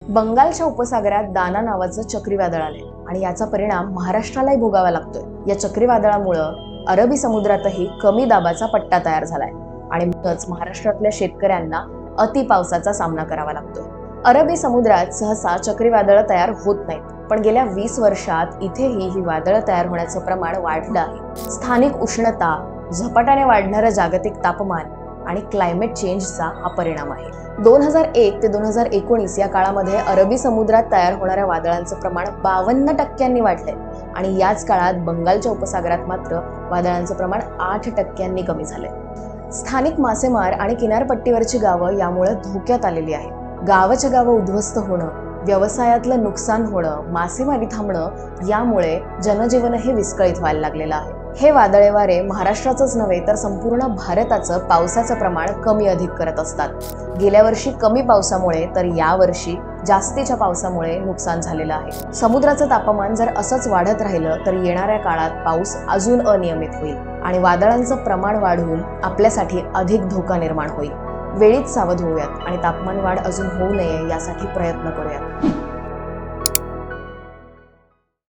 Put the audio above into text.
बंगालच्या उपसागरात दाना नावाचं चक्रीवादळ आले आणि याचा परिणाम महाराष्ट्रालाही भोगावा लागतोय। या चक्रीवादळामुळं अरबी समुद्रातही कमी दाबाचा पट्टा तयार झालाय आणि म्हणूनच महाराष्ट्रातल्या शेतकऱ्यांना अति पावसाचा सामना करावा लागतोय। अरबी समुद्रात सहसा चक्रीवादळ तयार होत नाहीत, पण गेल्या 20 वर्षात इथेही ही वादळं तयार होण्याचं प्रमाण वाढलं आहे। स्थानिक उष्णता, झपाट्याने वाढणारं जागतिक तापमान आणि क्लायमेट चेंजचा हा परिणाम आहे। 2001 ते 2019 या काळामध्ये अरबी समुद्रात तयार होणाऱ्या वादळांचं प्रमाण 52% वाढलंय आणि याच काळात बंगालच्या उपसागरात मात्र वादळांचं प्रमाण 8% कमी झालंय। स्थानिक मासेमार आणि किनारपट्टीवरची गावं यामुळे धोक्यात आलेली आहेत। गावाच्या गावं उद्ध्वस्त होणं, व्यवसायातलं नुकसान होणं, मासेमारी थांबणं यामुळे जनजीवनही विस्कळीत व्हायला लागलेलं आहे। हे वादळे वारे महाराष्ट्राचंच नव्हे तर संपूर्ण भारताचं पावसाचं प्रमाण कमी अधिक करत असतात। गेल्या वर्षी कमी पावसामुळे तर यावर्षी जास्तीच्या पावसामुळे नुकसान झालेलं आहे। समुद्राचं तापमान जर असंच वाढत राहिलं तर येणाऱ्या काळात पाऊस अजून अनियमित होईल आणि वादळांचं प्रमाण वाढून आपल्यासाठी अधिक धोका निर्माण होईल। वेळीच सावध होऊयात आणि तापमान वाढ अजून होऊ नये यासाठी प्रयत्न करूयात।